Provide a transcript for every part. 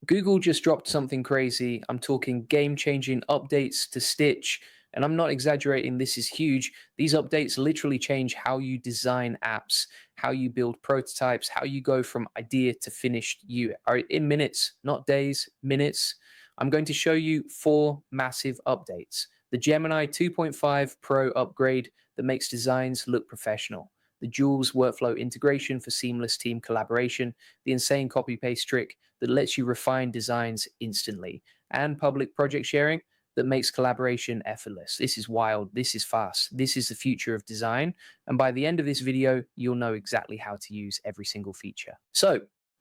Google just dropped something crazy. I'm talking game-changing updates to Stitch, and I'm not exaggerating, this is huge. These updates literally change how you design apps, how you build prototypes, how you go from idea to finished you are in minutes, not days, minutes. I'm going to show you four massive updates. The Gemini 2.5 Pro upgrade that makes designs look professional. The JUULs Workflow Integration for seamless team collaboration. The insane copy-paste trick that lets you refine designs instantly. And public project sharing that makes collaboration effortless. This is wild. This is fast. This is the future of design. And by the end of this video, you'll know exactly how to use every single feature. So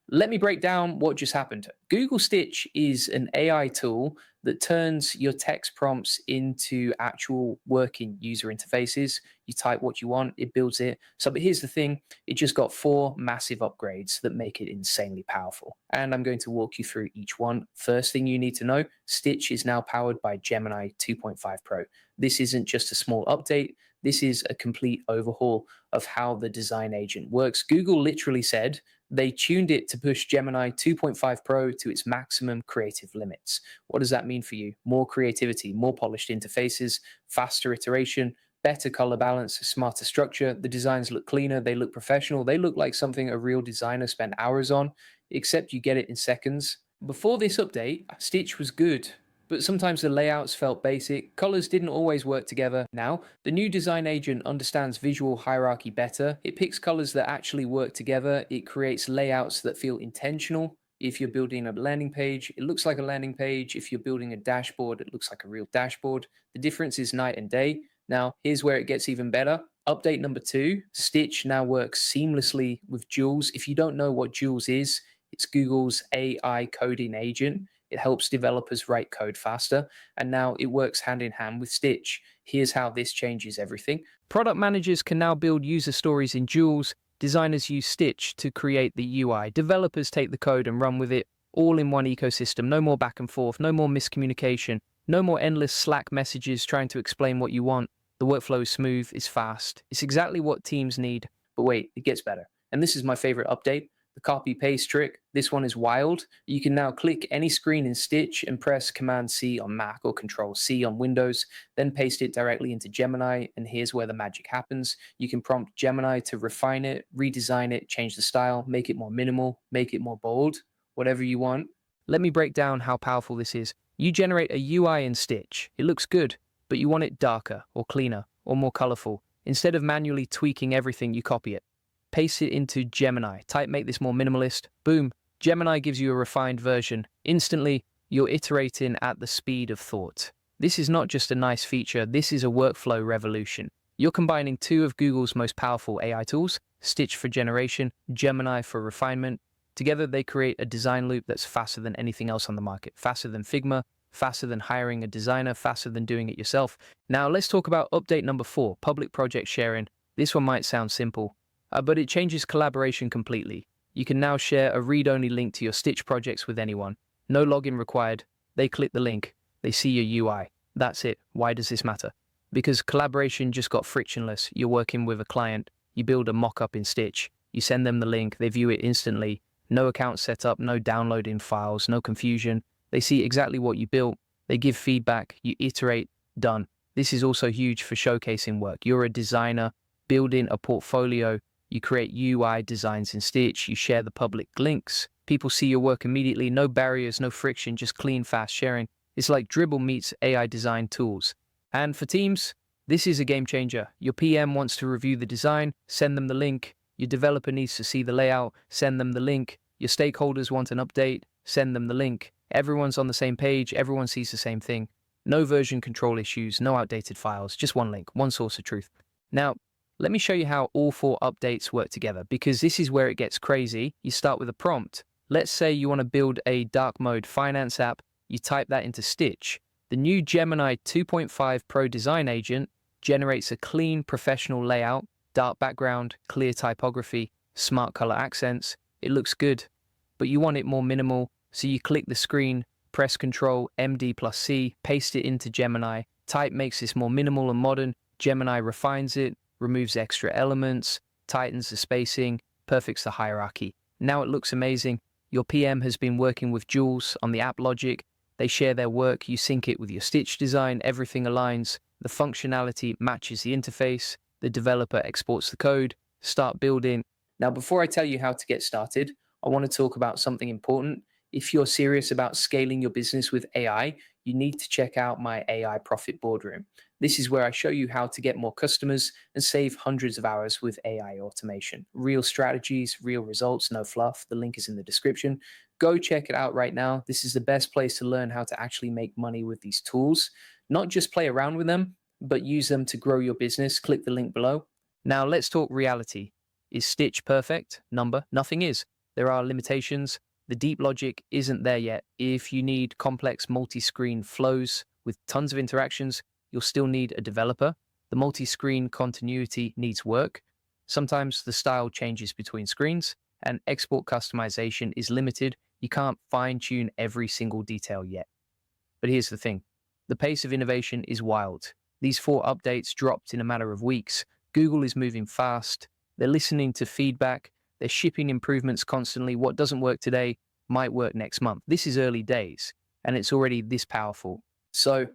let me break down what just happened. Google Stitch is an AI tool that turns your text prompts into actual working user interfaces. You type what you want, it builds it. So, but here's the thing, it just got four massive upgrades that make it insanely powerful. And I'm going to walk you through each one. First thing you need to know, Stitch is now powered by Gemini 2.5 Pro. This isn't just a small update. This is a complete overhaul of how the design agent works. Google literally said they tuned it to push Gemini 2.5 Pro to its maximum creative limits. What does that mean for you? More creativity, more polished interfaces, faster iteration, better color balance, smarter structure. The designs look cleaner, they look professional, they look like something a real designer spent hours on, except you get it in seconds. Before this update, Stitch was good, but sometimes the layouts felt basic, colors didn't always work together. Now, the new design agent understands visual hierarchy better. It picks colors that actually work together. It creates layouts that feel intentional. If you're building a landing page, it looks like a landing page. If you're building a dashboard, it looks like a real dashboard. The difference is night and day. Now, here's where it gets even better. Update number 2, Stitch now works seamlessly with JUULs. If you don't know what JUULs is, it's Google's AI coding agent. It helps developers write code faster, and now it works hand in hand with Stitch. Here's how this changes everything. Product managers can now build user stories in JUULs. Designers use Stitch to create the UI. Developers take the code and run with it, all in one ecosystem. No more back and forth, no more miscommunication, no more endless Slack messages trying to explain what you want. The workflow is smooth, it's fast. It's exactly what teams need. But wait, it gets better. And this is my favorite update. The copy-paste trick. This one is wild. You can now click any screen in Stitch and press Command-C on Mac or Control-C on Windows, then paste it directly into Gemini, and here's where the magic happens. You can prompt Gemini to refine it, redesign it, change the style, make it more minimal, make it more bold, whatever you want. Let me break down how powerful this is. You generate a UI in Stitch. It looks good, but you want it darker or cleaner or more colorful. Instead of manually tweaking everything, you copy it. Paste it into Gemini. Type make this more minimalist. Boom. Gemini gives you a refined version. Instantly, you're iterating at the speed of thought. This is not just a nice feature, this is a workflow revolution. You're combining two of Google's most powerful AI tools, Stitch for generation, Gemini for refinement. Together, they create a design loop that's faster than anything else on the market. Faster than Figma, faster than hiring a designer, faster than doing it yourself. Now, let's talk about update number 4, public project sharing. This one might sound simple, but it changes collaboration completely. You can now share a read-only link to your Stitch projects with anyone. No login required. They click the link. They see your UI. That's it. Why does this matter? Because collaboration just got frictionless. You're working with a client. You build a mock-up in Stitch. You send them the link. They view it instantly. No account set up, no downloading files, no confusion. They see exactly what you built. They give feedback. You iterate. Done. This is also huge for showcasing work. You're a designer building a portfolio. You create UI designs in Stitch, you share the public links. People see your work immediately, no barriers, no friction, just clean, fast sharing. It's like Dribble meets AI design tools. And for teams, this is a game changer. Your PM wants to review the design, send them the link. Your developer needs to see the layout, send them the link. Your stakeholders want an update, send them the link. Everyone's on the same page, everyone sees the same thing. No version control issues, no outdated files, just one link, one source of truth. Now, let me show you how all 4 updates work together, because this is where it gets crazy. You start with a prompt. Let's say you want to build a dark mode finance app. You type that into Stitch. The new Gemini 2.5 Pro design agent generates a clean, professional layout, dark background, clear typography, smart color accents. It looks good, but you want it more minimal, so you click the screen, press Ctrl MD+C, paste it into Gemini. Type makes this more minimal and modern. Gemini refines it, removes extra elements, tightens the spacing, perfects the hierarchy. Now it looks amazing. Your PM has been working with JUULs on the app logic. They share their work, you sync it with your Stitch design, everything aligns, the functionality matches the interface, the developer exports the code, start building. Now, before I tell you how to get started, I want to talk about something important. If you're serious about scaling your business with AI, you need to check out my AI Profit Boardroom. This is where I show you how to get more customers and save hundreds of hours with AI automation. Real strategies, real results, no fluff. The link is in the description. Go check it out right now. This is the best place to learn how to actually make money with these tools, not just play around with them, but use them to grow your business. Click the link below. Now, let's talk reality. Is Stitch perfect? Nothing is. There are limitations. The deep logic isn't there yet. If you need complex multi-screen flows with tons of interactions, you'll still need a developer. The multi-screen continuity needs work. Sometimes the style changes between screens, and export customization is limited. You can't fine-tune every single detail yet. But here's the thing. The pace of innovation is wild. These 4 updates dropped in a matter of weeks. Google is moving fast. They're listening to feedback. They're shipping improvements constantly. What doesn't work today might work next month. This is early days, and it's already this powerful. So,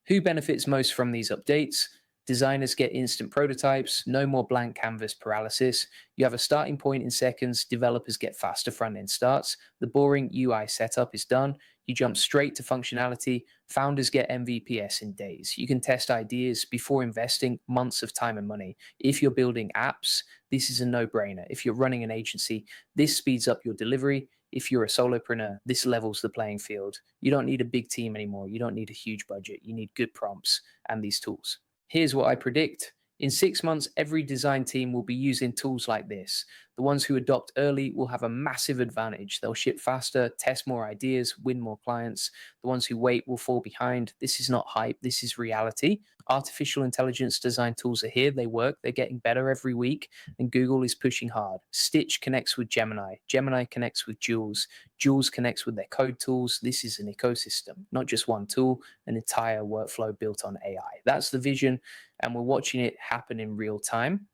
who benefits most from these updates? Designers get instant prototypes, no more blank canvas paralysis. You have a starting point in seconds. Developers get faster front end starts. The boring UI setup is done. You jump straight to functionality. Founders get MVPs in days. You can test ideas before investing months of time and money. If you're building apps, this is a no brainer. If you're running an agency, this speeds up your delivery. If you're a solopreneur, this levels the playing field. You don't need a big team anymore. You don't need a huge budget. You need good prompts and these tools. Here's what I predict. In 6 months, every design team will be using tools like this. The ones who adopt early will have a massive advantage. They'll ship faster, test more ideas, win more clients. The ones who wait will fall behind. This is not hype, this is reality. Artificial intelligence design tools are here, they work, they're getting better every week, and Google is pushing hard. Stitch connects with Gemini, Gemini connects with JUULs, JUULs connects with their code tools. This is an ecosystem, not just one tool, an entire workflow built on AI. That's the vision, and we're watching it happen in real time.